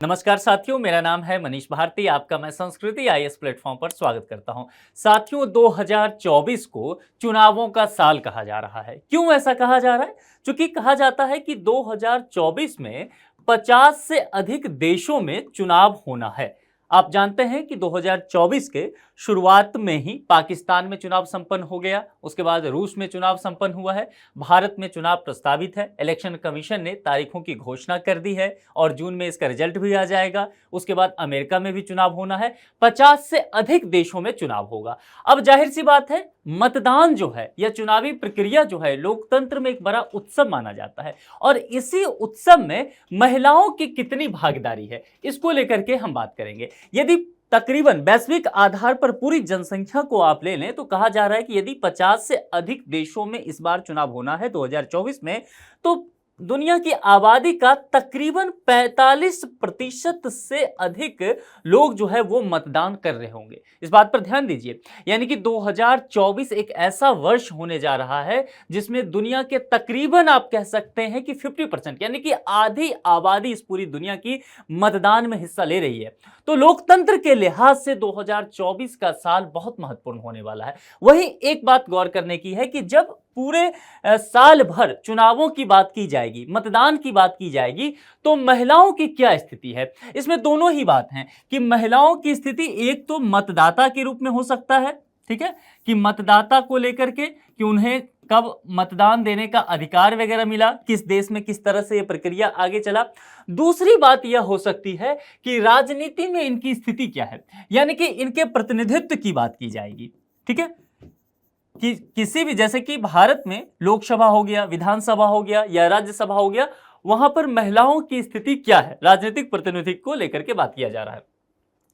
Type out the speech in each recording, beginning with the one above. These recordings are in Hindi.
नमस्कार साथियों, मेरा नाम है मनीष भारती। आपका मैं संस्कृति आईएएस प्लेटफॉर्म पर स्वागत करता हूं। साथियों, 2024 को चुनावों का साल कहा जा रहा है। क्यों ऐसा कहा जा रहा है? क्योंकि कहा जाता है कि 2024 में 50 से अधिक देशों में चुनाव होना है। आप जानते हैं कि 2024 के शुरुआत में ही पाकिस्तान में चुनाव संपन्न हो गया, उसके बाद रूस में चुनाव संपन्न हुआ है, भारत में चुनाव प्रस्तावित है। इलेक्शन कमीशन ने तारीखों की घोषणा कर दी है और जून में इसका रिजल्ट भी आ जाएगा। उसके बाद अमेरिका में भी चुनाव होना है। 50 से अधिक देशों में चुनाव होगा। अब जाहिर सी बात है, मतदान जो है या चुनावी प्रक्रिया जो है, लोकतंत्र में एक बड़ा उत्सव माना जाता है और इसी उत्सव में महिलाओं की कितनी भागीदारी है, इसको लेकर के हम बात करेंगे। यदि तकरीबन वैश्विक आधार पर पूरी जनसंख्या को आप ले लें तो कहा जा रहा है कि यदि 50 से अधिक देशों में इस बार चुनाव होना है 2024 में, तो दुनिया की आबादी का तकरीबन 45% से अधिक लोग जो है वो मतदान कर रहे होंगे। इस बात पर ध्यान दीजिए, यानी कि 2024 एक ऐसा वर्ष होने जा रहा है जिसमें दुनिया के तकरीबन आप कह सकते हैं कि 50% यानी कि आधी आबादी इस पूरी दुनिया की मतदान में हिस्सा ले रही है। तो लोकतंत्र के लिहाज से 2024 का साल बहुत महत्वपूर्ण होने वाला है। वहीं एक बात गौर करने की है कि जब पूरे साल भर चुनावों की बात की जाएगी, मतदान की बात की जाएगी, तो महिलाओं की क्या स्थिति है? इसमें दोनों ही बात हैं कि महिलाओं की स्थिति एक तो मतदाता के रूप में हो सकता है, ठीक है, कि मतदाता को लेकर के कि उन्हें कब मतदान देने का अधिकार वगैरह मिला, किस देश में किस तरह से यह प्रक्रिया आगे चला। दूसरी बात यह हो सकती है कि राजनीति में इनकी स्थिति क्या है, यानी कि इनके प्रतिनिधित्व की बात की जाएगी, ठीक है, कि किसी भी, जैसे कि भारत में लोकसभा हो गया, विधानसभा हो गया या राज्यसभा हो गया, वहां पर महिलाओं की स्थिति क्या है, राजनीतिक प्रतिनिधित्व को लेकर के बात किया जा रहा है।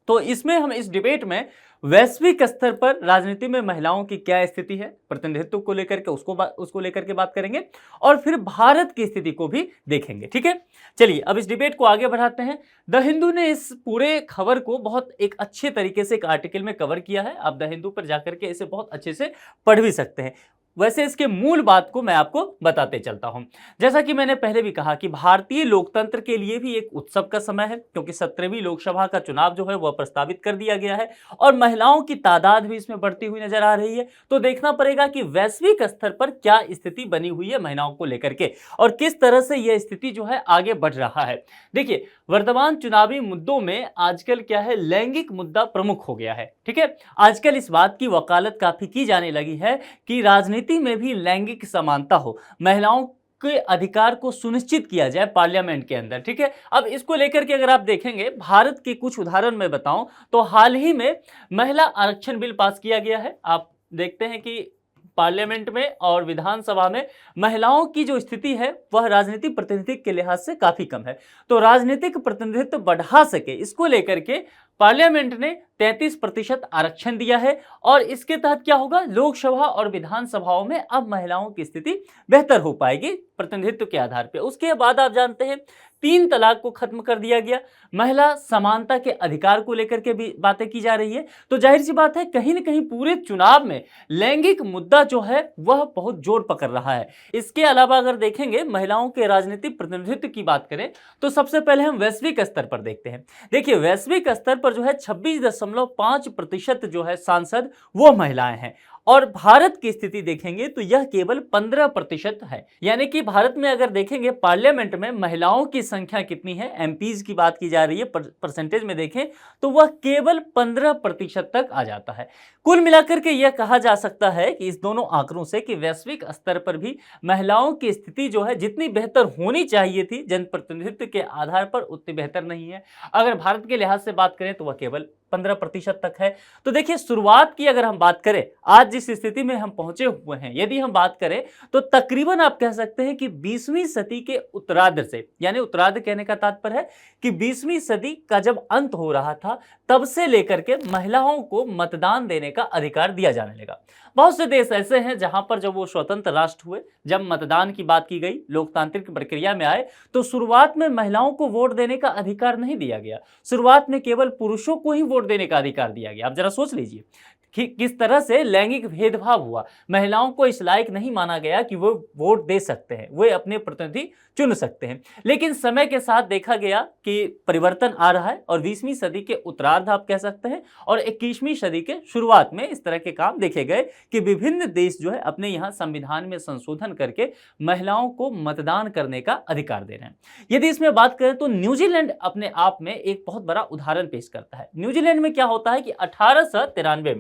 तो इसमें हम इस डिबेट में वैश्विक स्तर पर राजनीति में महिलाओं की क्या स्थिति है, प्रतिनिधित्व को लेकर के उसको लेकर के बात करेंगे और फिर भारत की स्थिति को भी देखेंगे, ठीक है। चलिए अब इस डिबेट को आगे बढ़ाते हैं। द हिंदू ने इस पूरे खबर को बहुत एक अच्छे तरीके से एक आर्टिकल में कवर किया है। आप द हिंदू पर जाकर के इसे बहुत अच्छे से पढ़ भी सकते हैं। वैसे इसके मूल बात को मैं आपको बताते चलता हूं। जैसा कि मैंने पहले भी कहा कि भारतीय लोकतंत्र के लिए भी एक उत्सव का समय है, क्योंकि 17वीं लोकसभा का चुनाव जो है वह प्रस्तावित कर दिया गया है और महिलाओं की तादाद भी इसमें बढ़ती हुई नजर आ रही है। तो देखना पड़ेगा कि वैश्विक स्तर पर क्या स्थिति बनी हुई है महिलाओं को लेकर के और किस तरह से यह स्थिति जो है आगे बढ़ रहा है। देखिए, वर्तमान चुनावी मुद्दों में आजकल क्या है, लैंगिक मुद्दा प्रमुख हो गया है, ठीक है। आजकल इस बात की वकालत काफी की जाने लगी है कि राजनीति में भी लैंगिक समानता हो, महिलाओं के अधिकार को सुनिश्चित किया जाए पार्लियामेंट के अंदर, ठीक है। अब इसको लेकर के अगर आप देखेंगे, भारत के कुछ उदाहरण मैं बताऊं तो हाल ही में महिला आरक्षण बिल पास किया गया है। आप देखते हैं कि पार्लियामेंट में और विधानसभा में महिलाओं की जो स्थिति है वह राजनीतिक प्रतिनिधित्व के लिहाज से काफी कम है। तो राजनीतिक प्रतिनिधित्व बढ़ा सके, इसको लेकर के पार्लियामेंट ने 33% आरक्षण दिया है और इसके तहत क्या होगा, लोकसभा और विधानसभाओं में अब महिलाओं की स्थिति बेहतर हो पाएगी प्रतिनिधित्व के आधार पर। उसके बाद आप जानते हैं 3 तलाक को खत्म कर दिया गया, महिला समानता के अधिकार को लेकर के भी बातें की जा रही है। तो जाहिर सी बात है, कहीं ना कहीं पूरे चुनाव में लैंगिक मुद्दा जो है वह बहुत जोर पकड़ रहा है। इसके अलावा अगर देखेंगे महिलाओं के राजनीतिक प्रतिनिधित्व की बात करें तो सबसे पहले हम वैश्विक स्तर पर देखते हैं। देखिए, वैश्विक स्तर पर जो है 26.5% जो है सांसद वो महिलाएं हैं और भारत की स्थिति देखेंगे तो यह केवल 15% है। यानी कि भारत में अगर देखेंगे पार्लियामेंट में महिलाओं की संख्या कितनी है, एमपीज की बात की जा रही है, परसेंटेज में देखें तो वह केवल 15% तक आ जाता है। कुल मिलाकर के यह कहा जा सकता है कि इस दोनों आंकड़ों से कि वैश्विक स्तर पर भी महिलाओं की स्थिति जो है जितनी बेहतर होनी चाहिए थी जनप्रतिनिधित्व के आधार पर, उतनी बेहतर नहीं है। अगर भारत के लिहाज से बात करें तो वह केवल 15% तक है। तो देखिए, शुरुआत की अगर हम बात करें, आज जिस स्थिति में हम पहुंचे हुए हैं, यदि हम बात करें तो तकरीबन आप कह सकते हैं कि 20वीं सदी के उत्तरार्ध से, यानी उत्तरार्ध कहने का तात्पर्य है कि 20वीं सदी का जब अंत हो रहा था तब से लेकर के महिलाओं को मतदान देने का अधिकार दिया जाने लगा। बहुत से देश ऐसे हैं जहां पर जब वो स्वतंत्र राष्ट्र हुए, जब मतदान की बात की गई, लोकतांत्रिक प्रक्रिया में आए, तो शुरुआत में महिलाओं को वोट देने का अधिकार नहीं दिया गया। शुरुआत में केवल पुरुषों को ही वोट देने का अधिकार दिया गया। आप जरा सोच लीजिए, कि किस तरह से लैंगिक भेदभाव हुआ, महिलाओं को इस लायक नहीं माना गया कि वो वोट दे सकते हैं, वे अपने प्रतिनिधि चुन सकते हैं। लेकिन समय के साथ देखा गया कि परिवर्तन आ रहा है और 20वीं सदी के उत्तरार्ध आप कह सकते हैं और 21वीं सदी के शुरुआत में इस तरह के काम देखे गए कि विभिन्न देश जो है अपने यहाँ संविधान में संशोधन करके महिलाओं को मतदान करने का अधिकार दे रहे हैं। यदि इसमें बात करें तो न्यूजीलैंड अपने आप में एक बहुत बड़ा उदाहरण पेश करता है। न्यूजीलैंड में क्या होता है कि 1893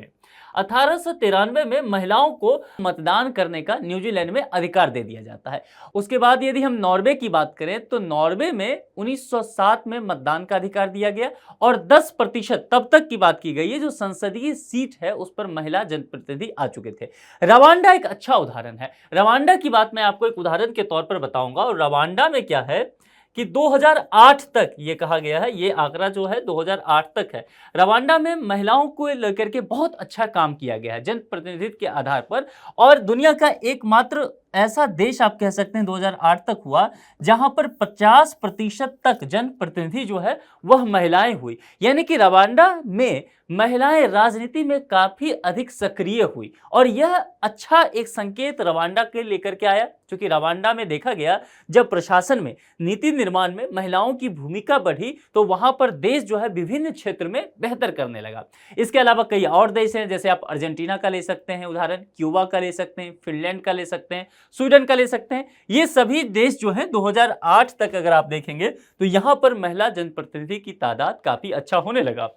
में महिलाओं को मतदान करने का न्यूजीलैंड में अधिकार दे दिया जाता है। उसके बाद यदि हम नॉर्वे की बात करें तो नॉर्वे में 1907 में मतदान का अधिकार दिया गया और 10% तब तक की बात की गई है जो संसदीय सीट है उस पर महिला जनप्रतिनिधि आ चुके थे। रवांडा एक अच्छा उदाहरण है। रवांडा की बात मैं आपको एक उदाहरण के तौर पर बताऊंगा और रवांडा में क्या है कि 2008 तक ये कहा गया है, ये आंकड़ा जो है 2008 तक है, रवांडा में महिलाओं को लेकर के बहुत अच्छा काम किया गया है जनप्रतिनिधित्व के आधार पर। और दुनिया का एकमात्र ऐसा देश आप कह सकते हैं 2008 तक हुआ जहां पर 50% तक जनप्रतिनिधि जो है वह महिलाएं हुई। यानी कि रवांडा में महिलाएं राजनीति में काफी अधिक सक्रिय हुई और यह अच्छा एक संकेत रवांडा के लेकर के आया, क्योंकि रवांडा में देखा गया जब प्रशासन में नीति निर्माण में महिलाओं की भूमिका बढ़ी तो वहां पर देश जो है विभिन्न क्षेत्र में बेहतर करने लगा। इसके अलावा कई और देश हैं, जैसे आप अर्जेंटीना का ले सकते हैं उदाहरण, क्यूबा का ले सकते हैं, फिनलैंड का ले सकते हैं, स्वीडन का ले सकते हैं। ये सभी देश जो है 2008 तक अगर आप देखेंगे तो यहां पर महिला जनप्रतिनिधि की तादाद काफी अच्छा होने लगा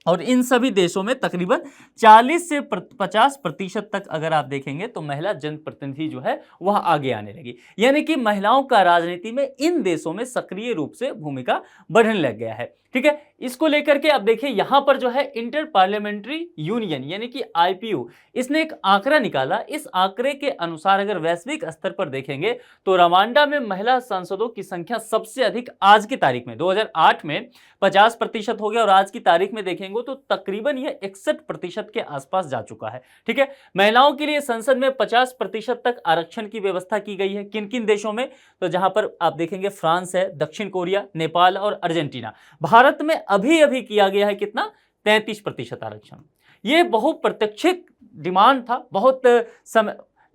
और इन सभी देशों में तकरीबन 40 से 50% तक अगर आप देखेंगे तो महिला जनप्रतिनिधि जो है वह आगे आने लगी। यानी कि महिलाओं का राजनीति में इन देशों में सक्रिय रूप से भूमिका बढ़ने लग गया है। ठीक है, इसको लेकर के अब देखिए यहां पर जो है इंटर पार्लियामेंट्री यूनियन यानी कि आईपीयू, इसने एक आंकड़ा निकाला। इस आंकड़े के अनुसार अगर वैश्विक स्तर पर देखेंगे तो रवांडा में महिला सांसदों की संख्या सबसे अधिक आज की तारीख में 2008 में 50% हो गया और आज की तारीख में देखेंगे तो तकरीबन यह 61% के आसपास जा चुका है। ठीक है, महिलाओं के लिए संसद में 50% तक आरक्षण की व्यवस्था की गई है। किन किन देशों में? तो जहां पर आप देखेंगे फ्रांस है, दक्षिण कोरिया, नेपाल और अर्जेंटीना। भारत में अभी अभी किया गया है कितना? 33% आरक्षण। यह बहुप्रतीक्षित डिमांड था, बहुत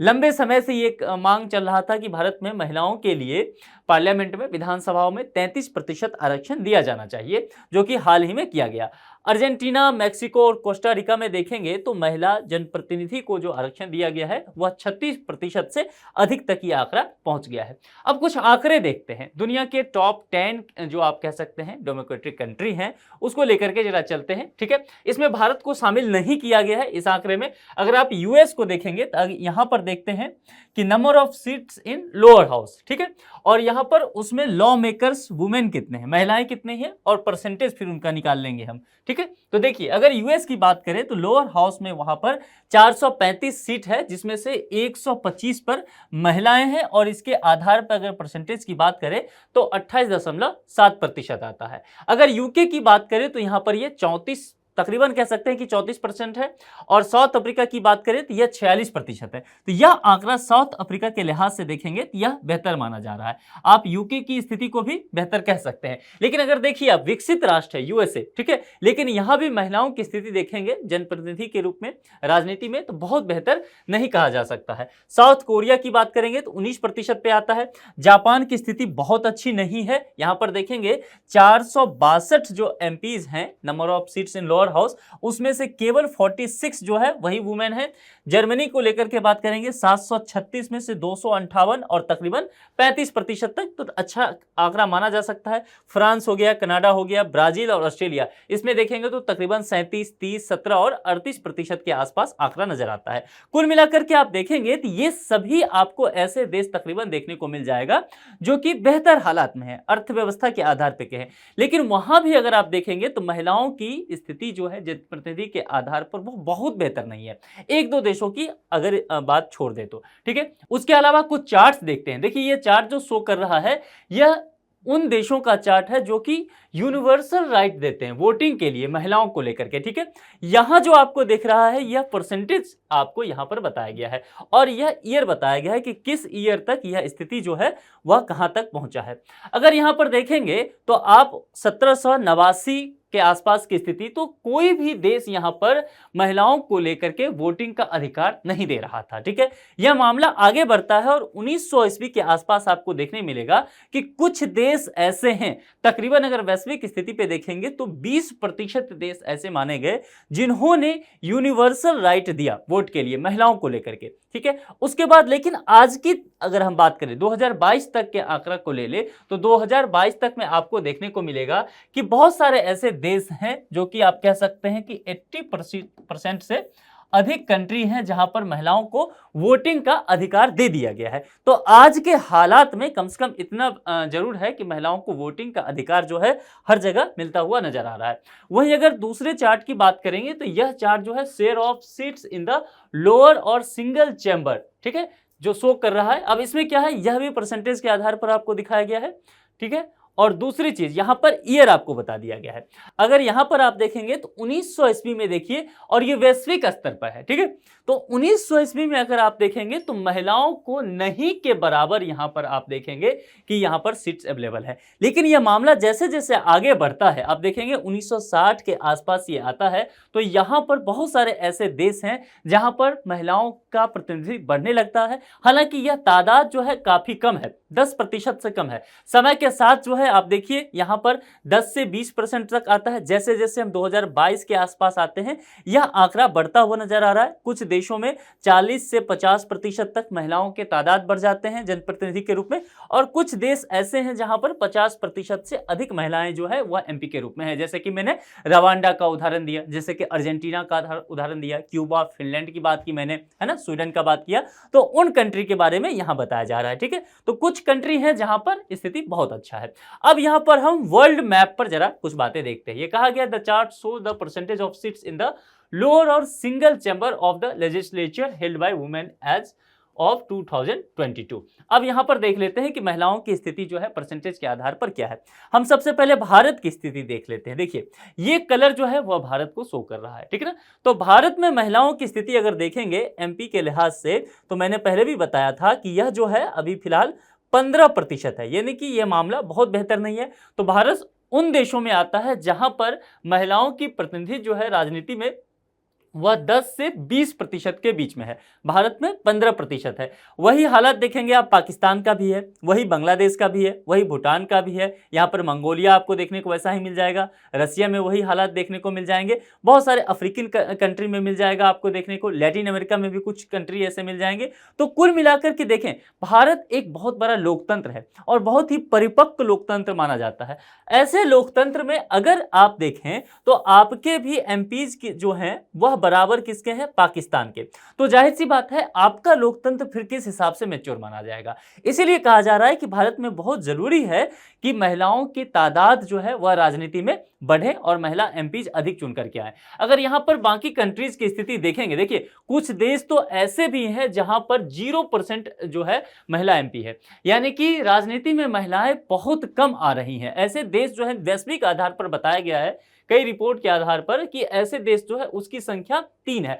लंबे समय से ये मांग चल रहा था कि भारत में महिलाओं के लिए पार्लियामेंट में, विधानसभाओं में 33% आरक्षण दिया जाना चाहिए, जो कि हाल ही में किया गया। अर्जेंटीना, मैक्सिको और कोस्टा रिका में देखेंगे तो महिला जनप्रतिनिधि को जो आरक्षण दिया गया है वह 36% से अधिक तक ये आंकड़ा पहुंच गया है। अब कुछ आंकड़े देखते हैं, दुनिया के टॉप 10 जो आप कह सकते हैं डेमोक्रेटिक कंट्री हैं उसको लेकर के जरा चलते हैं। ठीक है, इसमें भारत को शामिल नहीं किया गया है इस आंकड़े में। अगर आप यूएस को देखेंगे तो यहां पर देखते हैं कि number of seats in lower house. ठीक है, और यहां पर उसमें लॉ मेकर्स वुमेन कितने हैं, महिलाएं कितने हैं और परसेंटेज फिर उनका निकाल लेंगे हम। ठीक है, तो देखिए अगर यूएस की बात करें तो लोअर हाउस में वहां पर 435 सीट है, जिसमें से 125 पर महिलाएं हैं और इसके आधार पर अगर परसेंटेज की बात करें तो 28.7% आता है। अगर यूके की बात करें तो यहां पर ये 34 तकरीबन कह सकते हैं कि 34% है और साउथ अफ्रीका की बात करें तो यह 46% है। तो यह आंकड़ा साउथ अफ्रीका के लिहाज से देखेंगे तो यह बेहतर माना जा रहा है। आप यूके की स्थिति को भी बेहतर कह सकते हैं। लेकिन अगर देखिए आप विकसित राष्ट्र है यूएसए, ठीक है, लेकिन यहां भी महिलाओं की स्थिति देखेंगे जनप्रतिनिधि के रूप में राजनीति में तो बहुत बेहतर नहीं कहा जा सकता है। साउथ कोरिया की बात करेंगे तो 19% पे आता है। जापान की स्थिति बहुत अच्छी नहीं है, यहां पर देखेंगे 462 जो एमपीज हैं, number of seats in lower house, उसमें से केवल 46 जो है वही वुमेन है। जर्मनी को लेकर के बात करेंगे 736 में से 258 और तकरीबन 35% तक तो अच्छा आंकड़ा माना जा सकता है। फ्रांस हो गया, कनाडा हो गया, ब्राजील और ऑस्ट्रेलिया, इसमें देखेंगे तो तकरीबन 37, 30, 17 और 38% के आसपास आंकड़ा नजर आता है। कुल मिलाकर के आप देखेंगे तो ये सभी आपको ऐसे देश तकरीबन देखने को मिल जाएगा जो कि बेहतर हालात में है, अर्थव्यवस्था के आधार पर के हैं। लेकिन वहां भी अगर आप देखेंगे तो महिलाओं की स्थिति जो है जनप्रतिनिधि के आधार पर वो बहुत बेहतर नहीं है, एक दो देशों की अगर बात छोड़ दे तो। ठीक है, उसके अलावा कुछ चार्ट्स देखते हैं। देखिए ये चार्ट जो शो कर रहा है यह उन देशों का चार्ट है जो कि यूनिवर्सल राइट देते हैं वोटिंग के लिए महिलाओं को लेकर के। ठीक है, यहां जो आपको दिख रहा है यह परसेंटेज आपको यहां पर बताया गया है और यह ईयर बताया गया है कि किस ईयर तक यह स्थिति जो है वह कहां तक पहुंचा है। अगर यहां पर देखेंगे तो आप 1789 के आसपास की स्थिति, तो कोई भी देश यहां पर महिलाओं को लेकर के वोटिंग का अधिकार नहीं दे रहा था। ठीक है, यह मामला आगे बढ़ता है और 1900 ईस्वी के आसपास आपको देखने मिलेगा कि कुछ देश ऐसे हैं, तकरीबन अगर वैश्विक स्थिति पे देखेंगे तो 20% देश ऐसे माने गए जिन्होंने यूनिवर्सल राइट दिया वोट के लिए महिलाओं को लेकर के। ठीक है, उसके बाद लेकिन आज की अगर हम बात करें 2022 तक के आंकड़ा को ले ले तो 2022 तक में आपको देखने को मिलेगा कि बहुत सारे ऐसे देश हैं जो कि आप कह सकते हैं कि 80% से अधिक कंट्री हैं जहां पर महिलाओं को वोटिंग का अधिकार दे दिया गया है। तो आज के हालात में कम से कम इतना जरूर है कि महिलाओं को वोटिंग का अधिकार जो है हर जगह मिलता हुआ नजर आ रहा है। वहीं अगर दूसरे चार्ट की बात करेंगे तो यह चार्ट जो है share of seats in the lower or single chamber, ठीक है, जो शो कर रहा है। अब इसमें क्या है, यह भी परसेंटेज के आधार पर आपको दिखाया गया है। ठीक है, और दूसरी चीज यहां पर ईयर आपको बता दिया गया है। अगर यहां पर आप देखेंगे तो 1900 ईस्वी में देखिए, और ये वैश्विक स्तर पर है। ठीक है, तो 1900 ईस्वी में अगर आप देखेंगे तो महिलाओं को नहीं के बराबर यहां पर आप देखेंगे कि यहां पर सीट्स अवेलेबल है। लेकिन यह मामला जैसे जैसे आगे बढ़ता है, आप देखेंगे 1960 के आसपास ये आता है, तो यहां पर बहुत सारे ऐसे देश हैं जहां पर महिलाओं का प्रतिनिधित्व बढ़ने लगता है। हालांकि यह तादाद जो है काफी कम है, 10% से कम है। समय के साथ जो है आप देखिए यहां पर 10 से 20% तक आता है। जैसे जैसे हम 2022 के आसपास आते हैं, यह आंकड़ा बढ़ता हुआ नजर आ रहा है। कुछ देशों में 40 से 50% तक महिलाओं के तादाद बढ़ जाते हैं जनप्रतिनिधि के रूप में, और कुछ देश ऐसे हैं जहां पर 50% से अधिक महिलाएं जो है वह एमपी के रूप में है। जैसे कि मैंने रवांडा का उदाहरण दिया, जैसे कि अर्जेंटीना का उदाहरण दिया, क्यूबा, फिनलैंड की बात की मैंने, है ना, स्वीडन का बात किया, तो उन कंट्री के बारे में यहां बताया जा रहा है। ठीक है, तो कुछ कंट्री है जहां पर स्थिति बहुत अच्छा है। अब यहां पर हम वर्ल्ड मैप पर जरा कुछ बातें देखते हैं। ये कहा गया the chart show the percentage of seats in the lower or single chamber of the legislature held by women as of 2022। अब यहां पर देख लेते हैं कि महिलाओं की स्थिति जो है परसेंटेज के आधार पर क्या है। हम सबसे पहले भारत की स्थिति देख लेते हैं। देखिए ये कलर जो है वह भारत को शो कर रहा है। ठीक है ना, तो भारत में महिलाओं की स्थिति अगर देखेंगे एमपी के लिहाज से, तो मैंने पहले भी बताया था कि यह जो है अभी फिलहाल 15% है, यानी कि यह मामला बहुत बेहतर नहीं है। तो भारत उन देशों में आता है जहां पर महिलाओं की प्रतिनिधि जो है राजनीति में वह 10 से 20% के बीच में है। भारत में 15% है। वही हालात देखेंगे आप पाकिस्तान का भी है, वही बांग्लादेश का भी है, वही भूटान का भी है। यहाँ पर मंगोलिया आपको देखने को वैसा ही मिल जाएगा, रसिया में वही हालात देखने को मिल जाएंगे, बहुत सारे अफ्रीकन कंट्री में मिल जाएगा आपको देखने को, लैटिन अमेरिका में भी कुछ कंट्री ऐसे मिल जाएंगे। तो कुल मिलाकर के देखें भारत एक बहुत बड़ा लोकतंत्र है और बहुत ही परिपक्व लोकतंत्र माना जाता है। ऐसे लोकतंत्र में अगर आप देखें तो आपके भी एमपीज की जो हैं वह बराबर किसके हैं, पाकिस्तान के। तो जाहिर सी बात है आपका लोकतंत्र फिर किस हिसाब से मैच्योर माना जाएगा। इसीलिए कहा जा रहा है कि भारत में बहुत जरूरी है कि महिलाओं की तादाद जो है वह राजनीति में बढ़े और महिला एमपीज अधिक चुन करके आए। अगर यहां पर बाकी कंट्रीज की स्थिति देखेंगे, देखिए कुछ देश तो ऐसे भी हैं जहां पर 0% जो है महिला एमपी है, यानी कि राजनीति में महिलाएं बहुत कम आ रही हैं। ऐसे देश जो है वैश्विक आधार पर बताया गया है कई रिपोर्ट के आधार पर कि ऐसे देश जो है उसकी संख्या 3 है।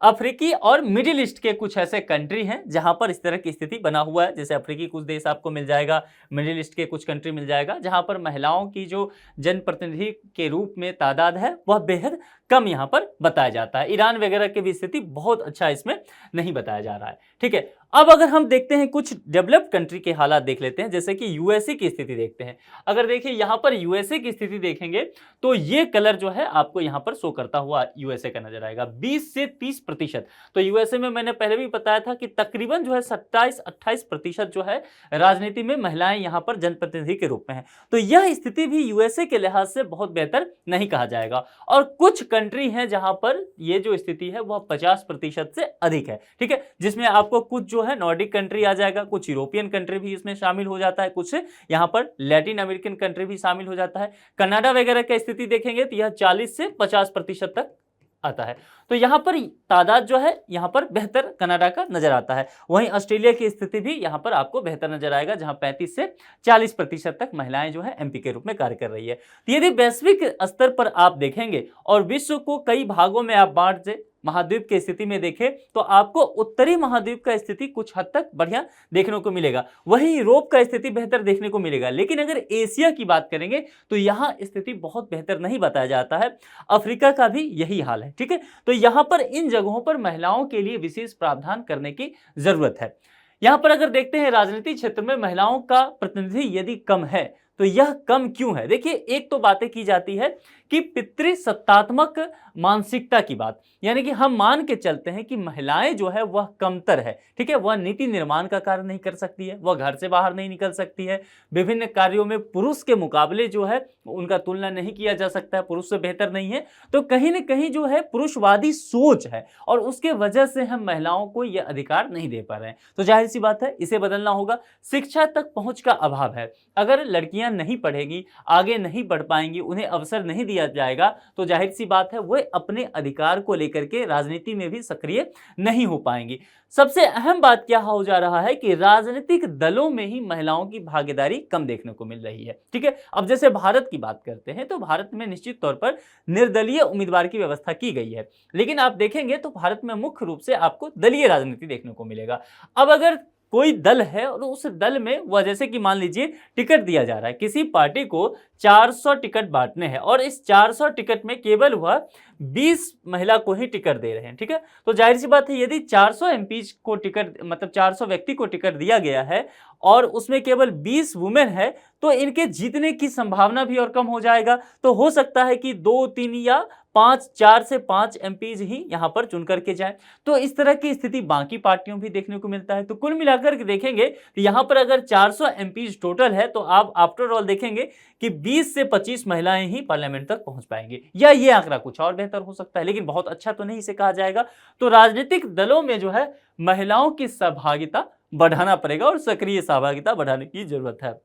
अफ्रीकी और मिडिल ईस्ट के कुछ ऐसे कंट्री हैं जहां पर इस तरह की स्थिति बना हुआ है। जैसे अफ्रीकी कुछ देश आपको मिल जाएगा, मिडिल ईस्ट के कुछ कंट्री मिल जाएगा जहां पर महिलाओं की जो जनप्रतिनिधि के रूप में तादाद है वह बेहद कम यहां पर बताया जाता है। ईरान वगैरह की भी स्थिति बहुत अच्छा इसमें नहीं बताया जा रहा है। ठीक है, अब अगर हम देखते हैं कुछ डेवलप्ड कंट्री के हालात देख लेते हैं, जैसे कि यूएसए की स्थिति देखते हैं। अगर देखिए यहां पर यूएसए की स्थिति देखेंगे तो ये कलर जो है आपको यहां पर शो करता हुआ यूएसए का नजर आएगा, 20 से 30%। तो यूएसए में मैंने पहले भी बताया था कि तकरीबन जो है 27-28% जो है राजनीति में महिलाएं यहां पर जनप्रतिनिधि के रूप में है। तो यह स्थिति भी यूएसए के लिहाज से बहुत बेहतर नहीं कहा जाएगा। और कुछ कंट्री हैं जहां पर यह जो स्थिति है वह 50% से अधिक है। ठीक है, जिसमें आपको कुछ जो है नॉर्डिक कंट्री आ जाएगा, कुछ यूरोपियन कंट्री भी इसमें शामिल हो जाता है, कुछ यहां पर लैटिन अमेरिकन कंट्री भी शामिल हो जाता है। कनाडा वगैरह की स्थिति देखेंगे तो यह 40 से 50% तक आता है। तो यहां पर तादाद जो है यहां पर बेहतर कनाडा का नजर आता है। वहीं ऑस्ट्रेलिया की स्थिति भी यहां पर आपको बेहतर नजर आएगा, जहां 35 से 40% तक महिलाएं जो है एमपी के रूप में कार्य कर रही है। तो यदि वैश्विक स्तर पर आप देखेंगे और विश्व को कई भागों में आप बांट दे महाद्वीप की स्थिति में देखें तो आपको उत्तरी महाद्वीप का स्थिति कुछ हद तक बढ़िया देखने को मिलेगा, वहीं यूरोप का स्थिति बेहतर देखने को मिलेगा। लेकिन अगर एशिया की बात करेंगे तो यहां स्थिति बहुत बेहतर नहीं बताया जाता है। अफ्रीका का भी यही हाल है। ठीक है, तो यहां पर इन जगहों पर महिलाओं के लिए विशेष प्रावधान करने की जरूरत है। यहां पर अगर देखते हैं राजनीतिक क्षेत्र में महिलाओं का प्रतिनिधि यदि कम है तो यह कम क्यों है। देखिए, एक तो बातें की जाती है कि पितृसत्तात्मक मानसिकता की बात, यानी कि हम मान के चलते हैं कि महिलाएं जो है वह कमतर है। ठीक है, वह नीति निर्माण का कार्य नहीं कर सकती है, वह घर से बाहर नहीं निकल सकती है, विभिन्न कार्यों में पुरुष के मुकाबले जो है उनका तुलना नहीं किया जा सकता है, पुरुष से बेहतर नहीं है। तो कहीं ना कहीं जो है पुरुषवादी सोच है और उसके वजह से हम महिलाओं को यह अधिकार नहीं दे पा रहे हैं। तो जाहिर सी बात है इसे बदलना होगा। शिक्षा तक पहुंच का अभाव है। अगर लड़कियां नहीं पढ़ेगी, आगे नहीं बढ़ पाएंगी, उन्हें अवसर नहीं दिया जाएगा तो जाहिर सी बात है वो अपने अधिकार को लेकर के राजनीति में भी सक्रिय नहीं हो पाएंगी। सबसे अहम बात क्या हो जा रहा है कि राजनीतिक दलों में ही महिलाओं की भागीदारी कम देखने को मिल रही है। ठीक है, अब जैसे भारत की बात करते हैं तो भारत में निश्चित तौर पर निर्दलीय उम्मीदवार की व्यवस्था की गई है, लेकिन आप देखेंगे तो भारत में मुख्य रूप से आपको दलीय राजनीति देखने को मिलेगा। अब अगर कोई दल है और उस दल में वह, जैसे कि मान लीजिए टिकट दिया जा रहा है, किसी पार्टी को 400 टिकट बांटने हैं और इस 400 टिकट में केवल वह 20 महिला को ही टिकट दे रहे हैं। ठीक है, तो जाहिर सी बात है यदि 400 एमपी को टिकट, मतलब 400 व्यक्ति को टिकट दिया गया है और उसमें केवल 20 वुमेन है तो इनके जीतने की संभावना भी और कम हो जाएगा। तो हो सकता है कि 2, 3 या 5, 4 से 5 एमपीज ही यहां पर चुन करके जाए। तो इस तरह की स्थिति बाकी पार्टियों भी देखने को मिलता है। तो कुल मिलाकर के देखेंगे तो यहां पर अगर 400 एमपीज टोटल है तो आप आफ्टर ऑल देखेंगे कि 20 से 25 महिलाएं ही पार्लियामेंट तक पहुंच पाएंगी, या ये आंकड़ा कुछ और बेहतर हो सकता है, लेकिन बहुत अच्छा तो नहीं इसे कहा जाएगा। तो राजनीतिक दलों में जो है महिलाओं की सहभागिता बढ़ाना पड़ेगा और सक्रिय सहभागिता बढ़ाने की जरूरत है।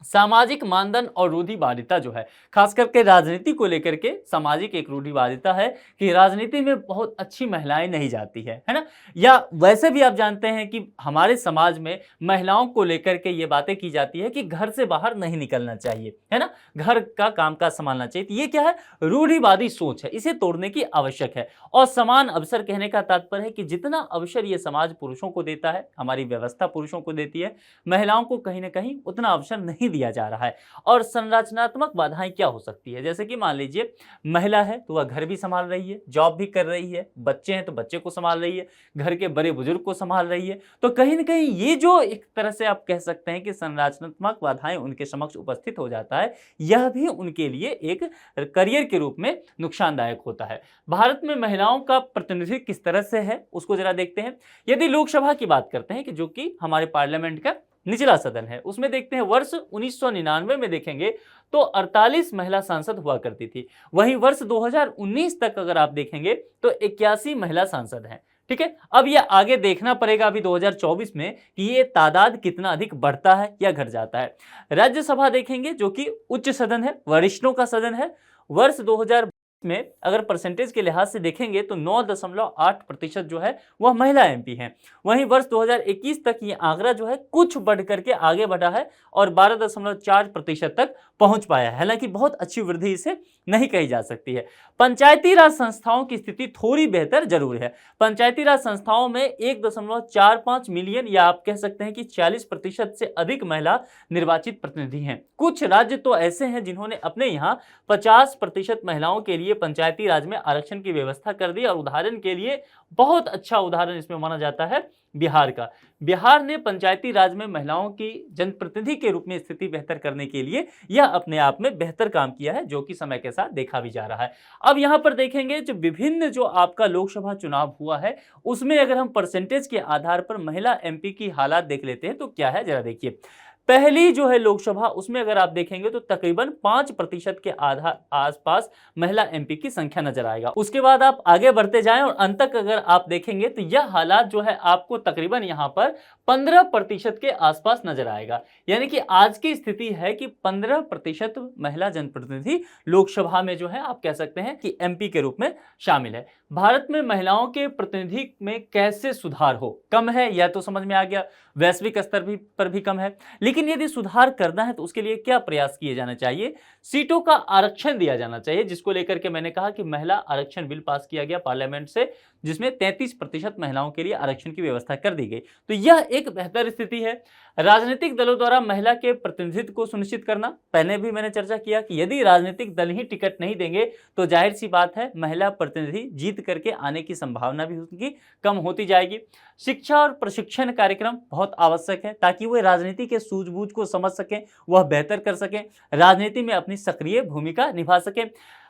सामाजिक मानदंड और रूढ़िवादिता जो है, खास करके राजनीति को लेकर के सामाजिक एक रूढ़िवादिता है कि राजनीति में बहुत अच्छी महिलाएं नहीं जाती है ना। या वैसे भी आप जानते हैं कि हमारे समाज में महिलाओं को लेकर के ये बातें की जाती है कि घर से बाहर नहीं निकलना चाहिए, है ना, घर का कामकाज संभालना चाहिए। तो ये क्या है, रूढ़िवादी सोच है, इसे तोड़ने की आवश्यक है। और समान अवसर कहने का तात्पर्य है कि जितना अवसर ये समाज पुरुषों को देता है, हमारी व्यवस्था पुरुषों को देती है, महिलाओं को कहीं ना कहीं उतना अवसर नहीं दिया जा रहा है। और संरचनात्मक बाधाएं क्या हो सकती है, जैसे कि मान लीजिए महिला है तो वह घर भी संभाल रही है, जॉब भी कर रही है, बच्चे हैं तो बच्चे को संभाल रही है, घर के बड़े बुजुर्ग को संभाल रही है। तो कहीं ना कहीं ये जो एक तरह से आप कह सकते हैं कि संरचनात्मक बाधाएं उनके समक्ष उपस्थित हो जाता है, यह भी उनके लिए एक करियर के रूप में नुकसानदायक होता है। भारत में महिलाओं का प्रतिनिधित्व किस तरह से है उसको जरा देखते हैं। यदि लोकसभा की बात करते हैं कि जो कि हमारे पार्लियामेंट का निचला सदन है, उसमें देखते हैं वर्ष 1999 में देखेंगे तो 48 महिला सांसद हुआ करती थी। वहीं वर्ष 2019 तक अगर आप देखेंगे तो 81 महिला सांसद हैं। ठीक है, अब ये आगे देखना पड़ेगा अभी 2024 में कि ये तादाद कितना अधिक बढ़ता है या घट जाता है। राज्यसभा देखेंगे जो कि उच्च सदन है, वरिष्ठों का सदन है, वर्ष 2020 में अगर परसेंटेज के लिहाज से देखेंगे तो 9.8% जो है वह महिला एमपी हैं। वहीं वर्ष 2021 तक ये आंकड़ा जो है कुछ बढ़ करके आगे बढ़ा है और 12.4% तक पहुंच पाया है। हालांकि बहुत अच्छी वृद्धि इसे नहीं कही जा सकती है। पंचायती राज संस्थाओं की स्थिति थोड़ी बेहतर जरूर है। पंचायती राज संस्थाओं में 1.45 मिलियन या आप कह सकते हैं कि 40% से अधिक महिला निर्वाचित प्रतिनिधि हैं। कुछ राज्य तो ऐसे हैं जिन्होंने अपने यहाँ 50% महिलाओं के लिए पंचायती राज में आरक्षण की व्यवस्था कर दी। और उदाहरण के लिए बहुत अच्छा उदाहरण इसमें माना जाता है बिहार का। बिहार ने पंचायती राज में महिलाओं की जनप्रतिनिधि के रूप में स्थिति बेहतर करने के लिए यह अपने आप में बेहतर काम किया है, जो कि समय के साथ देखा भी जा रहा है। अब यहां पर देखेंगे जो विभिन्न जो आपका लोकसभा चुनाव हुआ है उसमें अगर हम परसेंटेज के आधार पर महिला एमपी की हालात देख लेते हैं तो क्या है जरा देखिए। पहली जो है लोकसभा उसमें अगर आप देखेंगे तो तकरीबन 5% के आसपास महिला एमपी की संख्या नजर आएगा। उसके बाद आप आगे बढ़ते जाएं और अंत तक अगर आप देखेंगे तो यह हालात जो है आपको तकरीबन यहां पर 15% के आसपास नजर आएगा। यानी कि आज की स्थिति है कि 15% महिला जनप्रतिनिधि लोकसभा में जो है आप कह सकते हैं कि एमपी के रूप में शामिल है। भारत में महिलाओं के प्रतिनिधि में कैसे सुधार हो, कम है यह तो समझ में आ गया, वैश्विक स्तर पर भी कम है। लेकिन लेकिन यदि सुधार करना है तो उसके लिए क्या प्रयास किए जाना चाहिए? सीटों का आरक्षण दिया जाना चाहिए, जिसको लेकर के मैंने कहा कि महिला आरक्षण बिल पास किया गया पार्लियामेंट से, जिसमें 33% महिलाओं के लिए आरक्षण की व्यवस्था कर दी गई। तो यह एक बेहतर स्थिति है। राजनीतिक दलों द्वारा महिला के प्रतिनिधित्व को सुनिश्चित करना, पहले भी मैंने चर्चा किया कि यदि राजनीतिक दल ही टिकट नहीं देंगे तो जाहिर सी बात है महिला प्रतिनिधि जीत करके आने की संभावना भी उनकी कम होती जाएगी। शिक्षा और प्रशिक्षण कार्यक्रम बहुत आवश्यक है ताकि वे राजनीति के सूझबूझ को समझ सकें, वह बेहतर कर सकें, राजनीति में अपनी सक्रिय भूमिका निभा सकें।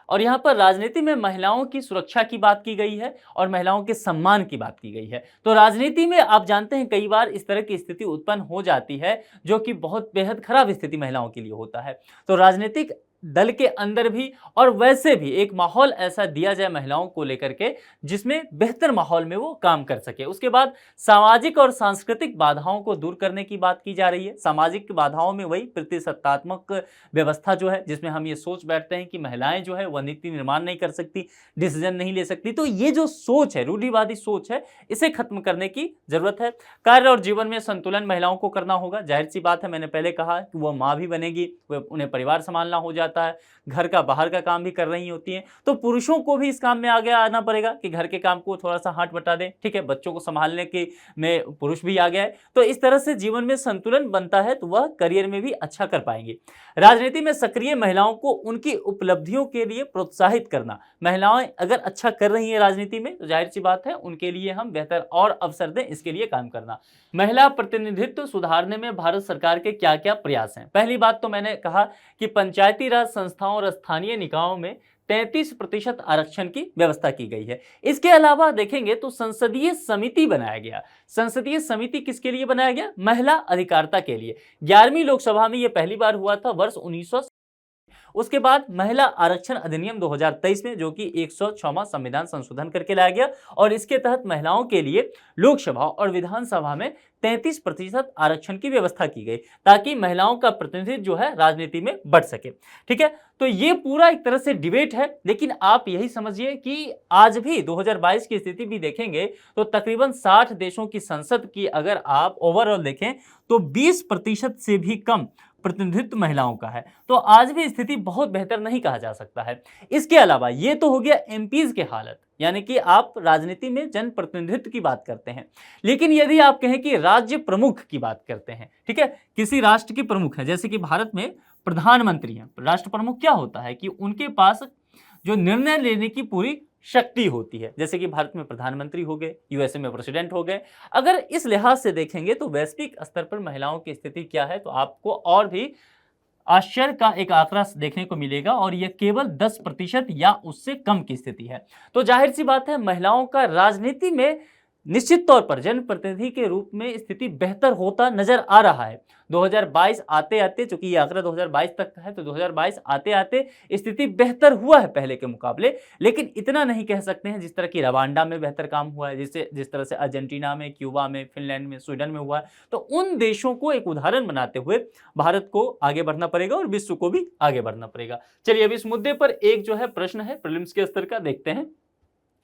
और यहाँ पर राजनीति में महिलाओं की सुरक्षा की बात की गई है और महिलाओं के सम्मान की बात की गई है। तो राजनीति में आप जानते हैं कई बार इस तरह की स्थिति उत्पन्न हो जाती है जो कि बहुत बेहद खराब स्थिति महिलाओं के लिए होता है। तो राजनीतिक दल के अंदर भी और वैसे भी एक माहौल ऐसा दिया जाए महिलाओं को लेकर के जिसमें बेहतर माहौल में वो काम कर सके। उसके बाद सामाजिक और सांस्कृतिक बाधाओं को दूर करने की बात की जा रही है। सामाजिक बाधाओं में वही प्रतिसत्तात्मक व्यवस्था जो है, जिसमें हम ये सोच बैठते हैं कि महिलाएं जो है वह नीति निर्माण नहीं कर सकती, डिसीजन नहीं ले सकती। तो ये जो सोच है, रूढ़िवादी सोच है, इसे खत्म करने की जरूरत है। कार्य और जीवन में संतुलन महिलाओं को करना होगा। जाहिर सी बात है, मैंने पहले कहा कि वह माँ भी बनेगी, उन्हें परिवार संभालना हो जाता है, घर का बाहर का काम भी कर रही होती हैं। तो पुरुषों को भी इस काम में आगे आना पड़ेगा कि घर के काम को थोड़ा सा हाथ बटा दें। ठीक है, बच्चों को संभालने के में पुरुष भी आ गया है। तो इस तरह से जीवन में संतुलन बनता है तो वह करियर में भी अच्छा कर पाएंगे। राजनीति में सक्रिय महिलाओं को उनकी उपलब्धियों के लिए प्रोत्साहित करना। महिलाएं अगर अच्छा कर रही हैं राजनीति में तो जाहिर सी बात है उनके लिए हम बेहतर और अवसर दें, इसके लिए काम करना। महिला प्रतिनिधित्व सुधारने में भारत सरकार के क्या क्या प्रयास हैं? पहली बात तो मैंने कहा कि पंचायती राज संस्थाओं और स्थानीय निकायों में 33% आरक्षण की व्यवस्था की गई है। इसके अलावा देखेंगे तो संसदीय समिति बनाया गया। संसदीय समिति किसके लिए बनाया गया? महिला अधिकारिता के लिए। 11वीं लोकसभा में यह पहली बार हुआ था, वर्ष 1900। उसके बाद महिला आरक्षण अधिनियम 2023 में, जो कि 106वां संविधान संशोधन करके लाया गया और इसके तहत महिलाओं के लिए लोकसभा और विधानसभा में 33% आरक्षण की व्यवस्था की गई ताकि महिलाओं का प्रतिनिधित्व जो है राजनीति में बढ़ सके। ठीक है, तो ये पूरा एक तरह से डिबेट है, लेकिन आप यही समझिए कि आज भी 2022 की स्थिति भी देखेंगे तो तकरीबन 60 देशों की संसद की अगर आप ओवरऑल देखें तो 20% से भी कम प्रतिनिधित्व महिलाओं का है। तो आज भी स्थिति बहुत बेहतर नहीं कहा जा सकता है। इसके अलावा ये तो हो गया एमपीज के हालत, यानी कि आप राजनीति में जन प्रतिनिधित्व की बात करते हैं। लेकिन यदि आप कहें कि राज्य प्रमुख की बात करते हैं, ठीक है, किसी राष्ट्र के प्रमुख है, जैसे कि भारत में प्रधानमंत्री हैं। राष्ट्र प्रमुख क्या होता है कि उनके पास जो निर्णय लेने की पूरी शक्ति होती है, जैसे कि भारत में प्रधानमंत्री हो गए, यूएसए में प्रेसिडेंट हो गए। अगर इस लिहाज से देखेंगे तो वैश्विक स्तर पर महिलाओं की स्थिति क्या है, तो आपको और भी आश्चर्य का एक आंकड़ा देखने को मिलेगा और यह केवल 10% या उससे कम की स्थिति है। तो जाहिर सी बात है महिलाओं का राजनीति में निश्चित तौर पर जनप्रतिनिधि के रूप में स्थिति बेहतर होता नजर आ रहा है। 2022 आते आते, चूंकि ये आंकड़ा 2022 तक का है, तो 2022 आते आते स्थिति बेहतर हुआ है पहले के मुकाबले। लेकिन इतना नहीं कह सकते हैं जिस तरह की रवांडा में बेहतर काम हुआ है, जिस तरह से अर्जेंटीना में, क्यूबा में, फिनलैंड में, स्वीडन में हुआ है। तो उन देशों को एक उदाहरण बनाते हुए भारत को आगे बढ़ना पड़ेगा और विश्व को भी आगे बढ़ना पड़ेगा। चलिए अब इस मुद्दे पर एक जो है प्रश्न है प्रीलिम्स के स्तर का, देखते हैं।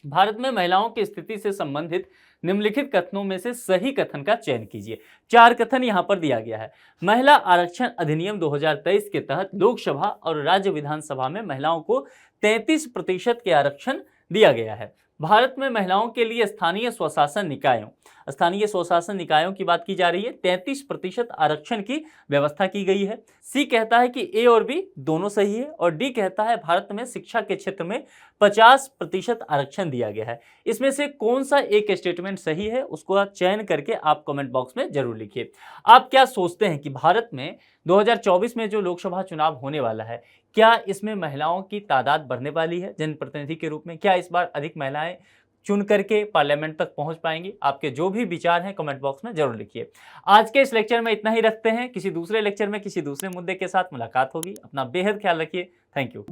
भारत में महिलाओं की स्थिति से संबंधित निम्नलिखित कथनों में से सही कथन का चयन कीजिए। 4 कथन यहां पर दिया गया है। महिला आरक्षण अधिनियम 2023 के तहत लोकसभा और राज्य विधानसभा में महिलाओं को 33% के आरक्षण दिया गया है। भारत में महिलाओं के लिए स्थानीय स्वशासन निकायों की बात की जा रही है। 33% आरक्षण की व्यवस्था की गई है। सी कहता है कि ए और बी दोनों सही है और डी कहता है भारत में शिक्षा के क्षेत्र में 50% आरक्षण दिया गया है। इसमें से कौन सा एक स्टेटमेंट सही है उसको आप चयन करके आप कमेंट बॉक्स में जरूर लिखिए। आप क्या सोचते हैं कि भारत में 2024 में जो लोकसभा चुनाव होने वाला है, क्या इसमें महिलाओं की तादाद बढ़ने वाली है जनप्रतिनिधि के रूप में? क्या इस बार अधिक महिलाएं चुन करके पार्लियामेंट तक पहुंच पाएंगी? आपके जो भी विचार हैं कमेंट बॉक्स में जरूर लिखिए। आज के इस लेक्चर में इतना ही रखते हैं। किसी दूसरे लेक्चर में किसी दूसरे मुद्दे के साथ मुलाकात होगी। अपना बेहद ख्याल रखिए। Thank you.